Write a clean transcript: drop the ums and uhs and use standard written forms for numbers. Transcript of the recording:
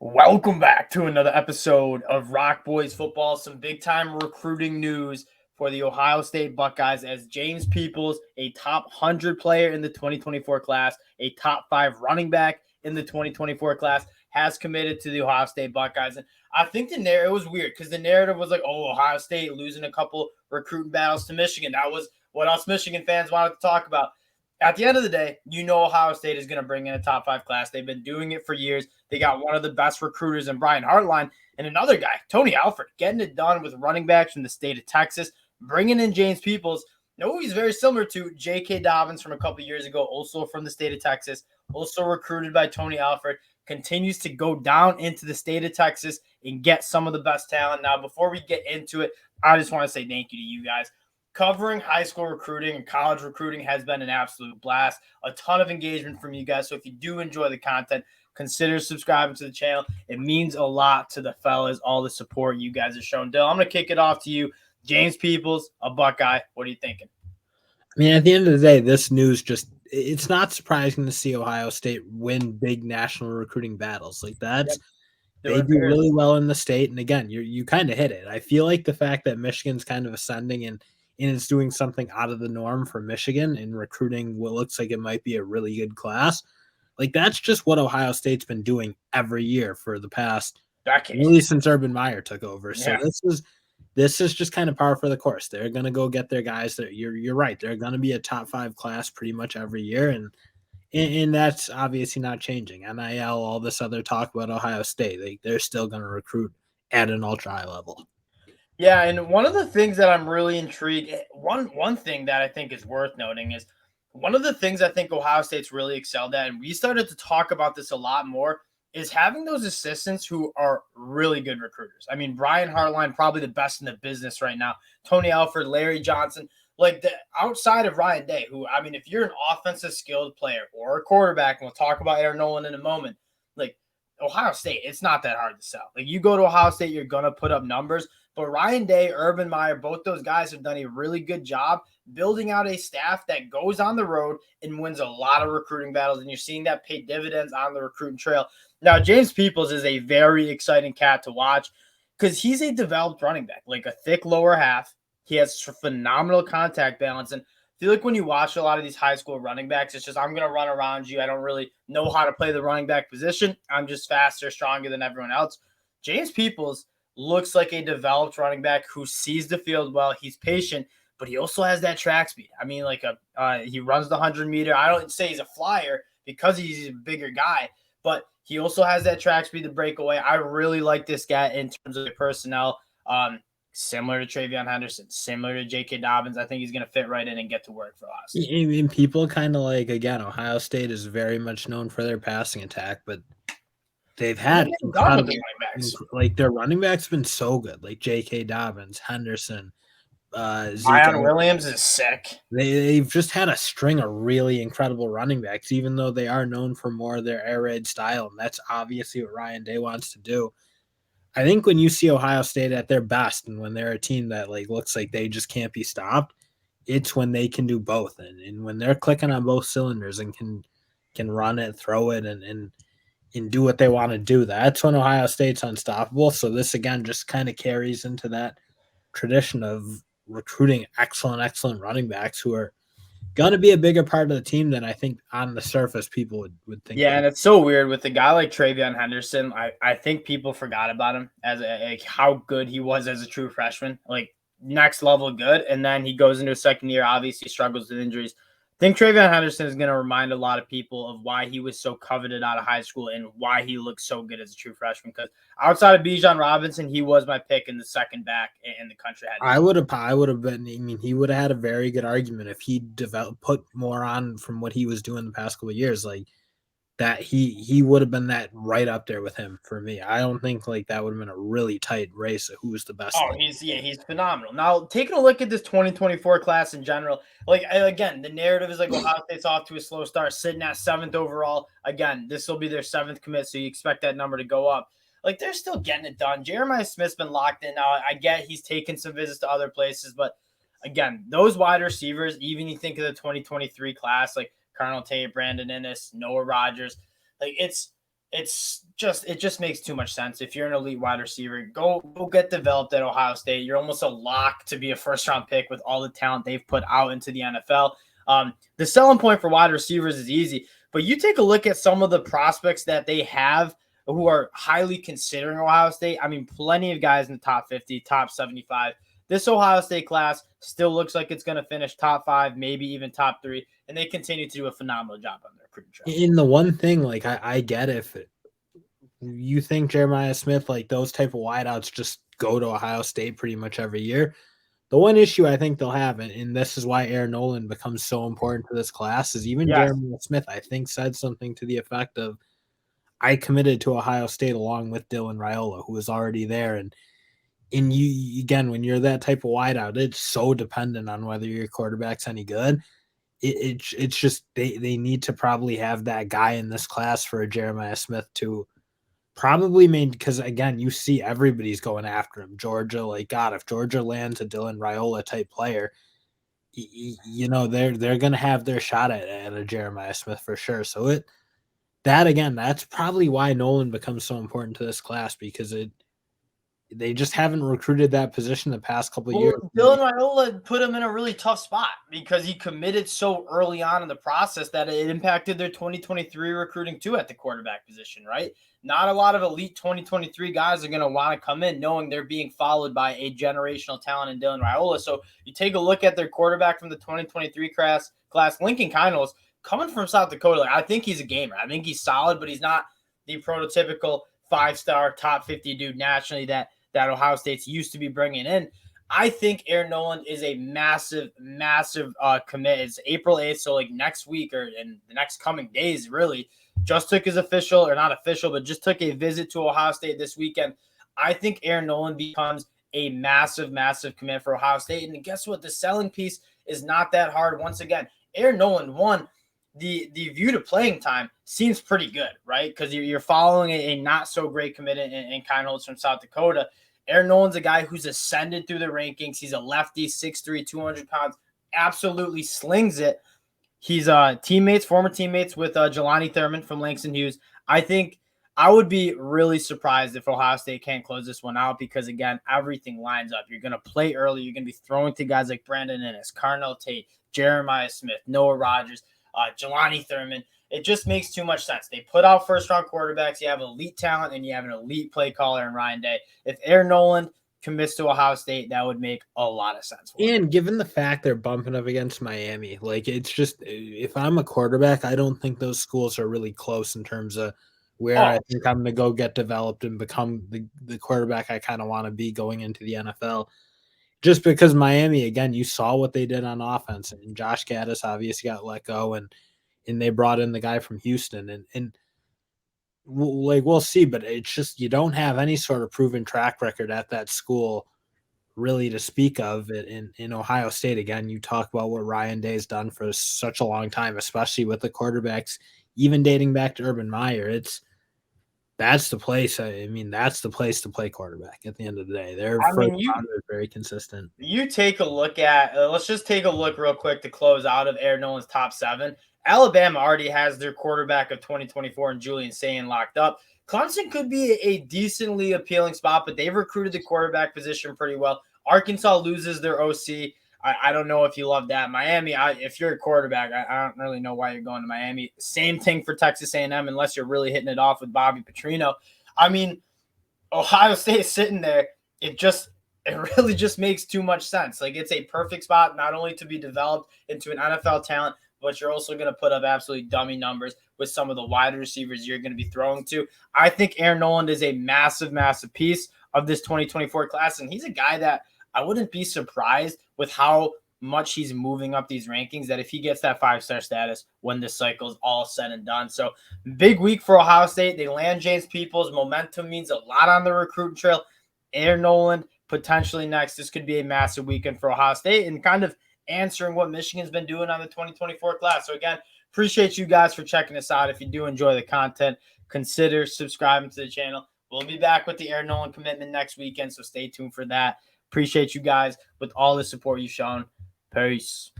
Welcome back to another episode of Rock Boys Football. Some big time recruiting news for the Ohio State Buckeyes as James Peoples, a top 100 player in the 2024 class, a top 5 running back in the 2024 class, has committed to the Ohio State Buckeyes. And I think the narrative was weird because the narrative was like, oh, Ohio State losing a couple recruiting battles to Michigan. That was what us Michigan fans wanted to talk about. At the end of the day, you know Ohio State is going to bring in a top 5 class. They've been doing it for years. They got one of the best recruiters in Brian Hartline and another guy, Tony Alford, getting it done with running backs from the state of Texas, bringing in James Peoples. No, he's very similar to J.K. Dobbins from a couple years ago, also from the state of Texas, also recruited by Tony Alford, continues to go down into the state of Texas and get some of the best talent. Now, before we get into it, I just want to say thank you to you guys. Covering high school recruiting and college recruiting has been an absolute blast. A ton of engagement from you guys. So if you do enjoy the content, consider subscribing to the channel. It means a lot to the fellas, all the support you guys have shown. Dill, I'm going to kick it off to you. James Peoples, a Buckeye. What are you thinking? I mean, at the end of the day, this news it's not surprising to see Ohio State win big national recruiting battles. Like that's they do really well in the state. And again, you kind of hit it. I feel like the fact that Michigan's kind of ascending and it's doing something out of the norm for Michigan in recruiting what looks like it might be a really good class. Like that's just what Ohio State's been doing every year for the past decade, really since Urban Meyer took over. Yeah. So this is just kind of par for the course. They're going to go get their guys. That you're right. They're going to be a top 5 class pretty much every year, and that's obviously not changing. NIL, all this other talk about Ohio State, they're still going to recruit at an ultra high level. Yeah, and one of the things that I'm really intrigued, one thing that I think is worth noting is one of the things I think Ohio State's really excelled at, and we started to talk about this a lot more, is having those assistants who are really good recruiters. I mean, Brian Hartline, probably the best in the business right now. Tony Alford, Larry Johnson, like outside of Ryan Day, who, I mean, if you're an offensive skilled player or a quarterback, and we'll talk about Air Noland in a moment, like Ohio State, it's not that hard to sell. Like you go to Ohio State, you're going to put up numbers. But Ryan Day, Urban Meyer, both those guys have done a really good job building out a staff that goes on the road and wins a lot of recruiting battles. And you're seeing that pay dividends on the recruiting trail. Now, James Peoples is a very exciting cat to watch because he's a developed running back, like a thick lower half. He has phenomenal contact balance. And I feel like when you watch a lot of these high school running backs, it's just, I'm going to run around you. I don't really know how to play the running back position. I'm just faster, stronger than everyone else. James Peoples looks like a developed running back who sees the field well. He's patient, but he also has that track speed. I mean, like he runs the 100-meter. I don't say he's a flyer because he's a bigger guy, but he also has that track speed to break away. I really like this guy in terms of the personnel. Similar to Travion Henderson, similar to J.K. Dobbins. I think he's going to fit right in and get to work for us. I mean, people kind of like, again, Ohio State is very much known for their passing attack, but they've had like their running backs been so good, like J.K. Dobbins, Henderson, Zion Williams is sick. They've just had a string of really incredible running backs, even though they are known for more of their air raid style, and that's obviously what Ryan Day wants to do. I think when you see Ohio State at their best and when they're a team that like looks like they just can't be stopped, it's when they can do both. And when they're clicking on both cylinders and can run it, throw it, and do what they want to do, that's when Ohio State's unstoppable. So this, again, just kind of carries into that tradition of recruiting excellent running backs who are going to be a bigger part of the team than I think on the surface people would think. Yeah, and it's so weird with a guy like Travion Henderson. I think people forgot about him as like how good he was as a true freshman, like next level good. And then he goes into a second year, obviously struggles with injuries. I think Travion Henderson is going to remind a lot of people of why he was so coveted out of high school and why he looked so good as a true freshman. Because outside of Bijan Robinson, he was my pick in the second back in the country. I would have been. I mean, he would have had a very good argument if he put more on from what he was doing the past couple of years. Like that, he would have been that right up there with him for me. I don't think like that would have been a really tight race of who was the best. Oh, he's phenomenal. Now, taking a look at this 2024 class in general, like again, the narrative is like Ohio State's off to a slow start, sitting at 7th overall. Again, this will be their 7th commit, so you expect that number to go up. Like they're still getting it done. Jeremiah Smith's been locked in now. I get he's taken some visits to other places, but again, those wide receivers, even you think of the 2023 class, like Colonel Tate, Brandon Innes, Noah Rogers, like it's it just makes too much sense. If you're an elite wide receiver, go get developed at Ohio State. You're almost a lock to be a first round pick with all the talent they've put out into the NFL. The selling point for wide receivers is easy, but you take a look at some of the prospects that they have who are highly considering Ohio State. I mean, plenty of guys in the top 50, top 75. This Ohio State class still looks like it's going to finish top 5, maybe even top 3, and they continue to do a phenomenal job on their recruiting trail. In the one thing, like I get if you think Jeremiah Smith, like those type of wideouts just go to Ohio State pretty much every year. The one issue I think they'll have, and this is why Air Noland becomes so important to this class, is even Jeremiah Smith, I think, said something to the effect of, I committed to Ohio State along with Dylan Raiola, who was already there. And you, again, when you're that type of wideout, it's so dependent on whether your quarterback's any good. It's just they need to probably have that guy in this class for a Jeremiah Smith to probably mean, because again, you see everybody's going after him. Georgia, like God, if Georgia lands a Dylan Raiola type player, you know they're gonna have their shot at a Jeremiah Smith for sure. So that's probably why Nolan becomes so important to this class, because they just haven't recruited that position the past couple of years. Dylan Raiola put him in a really tough spot because he committed so early on in the process that it impacted their 2023 recruiting too at the quarterback position, right? Not a lot of elite 2023 guys are going to want to come in knowing they're being followed by a generational talent in Dylan Raiola. So you take a look at their quarterback from the 2023 class, Lincoln Kinos, coming from South Dakota. Like, I think he's a gamer. I think he's solid, but he's not the prototypical 5-star top 50 dude nationally that Ohio State's used to be bringing in. I think Air Noland is a massive commit. It's April 8th, so like next week or in the next coming days, really. Just took his official, or not official, but just took a visit to Ohio State this weekend. I think Air Noland becomes a massive commit for Ohio State. And guess what? The selling piece is not that hard. Once again, Air Noland won. The view to playing time seems pretty good, right? Because you're following a not so great commit in Kinos from South Dakota. Air Noland's a guy who's ascended through the rankings. He's a lefty, 6'3", 200 pounds, absolutely slings it. He's former teammates with Jelani Thurman from Langston Hughes. I think I would be really surprised if Ohio State can't close this one out because, again, everything lines up. You're going to play early. You're going to be throwing to guys like Brandon Ennis, Carnell Tate, Jeremiah Smith, Noah Rogers, Jelani Thurman. It just makes too much sense. They put out first-round quarterbacks. You have elite talent, and you have an elite play caller in Ryan Day. If Air Noland commits to Ohio State, that would make a lot of sense. And given the fact they're bumping up against Miami, like it's just, if I'm a quarterback, I don't think those schools are really close in terms of where I think I'm going to go get developed and become the quarterback I kind of want to be going into the NFL. Just because Miami, again, you saw what they did on offense, and Josh Gaddis obviously got let go, and they brought in the guy from Houston, and we'll see, but it's just, you don't have any sort of proven track record at that school really to speak of. In Ohio State, again, you talk about what Ryan Day's done for such a long time, especially with the quarterbacks, even dating back to Urban Meyer. That's the place. I mean, that's the place to play quarterback at the end of the day. They're very consistent. You take a look at, let's just take a look real quick to close out of Air Noland's top 7. Alabama already has their quarterback of 2024 and Julian Sayin locked up. Clemson could be a decently appealing spot, but they've recruited the quarterback position pretty well. Arkansas loses their OC. I don't know if you love that. Miami, if you're a quarterback, I don't really know why you're going to Miami. Same thing for Texas A&M, unless you're really hitting it off with Bobby Petrino. I mean, Ohio State is sitting there. It really just makes too much sense. Like, it's a perfect spot not only to be developed into an NFL talent, but you're also going to put up absolutely dummy numbers with some of the wide receivers you're going to be throwing to. I think Air Noland is a massive piece of this 2024 class, and he's a guy that I wouldn't be surprised with how much he's moving up these rankings, that if he gets that 5-star status when this cycle is all said and done. So big week for Ohio State. They land James Peoples. Momentum means a lot on the recruiting trail. Air Noland potentially next. This could be a massive weekend for Ohio State and kind of answering what Michigan's been doing on the 2024 class. So again, appreciate you guys for checking us out. If you do enjoy the content, consider subscribing to the channel. We'll be back with the Air Noland commitment next weekend, so stay tuned for that. Appreciate you guys with all the support you've shown. Peace.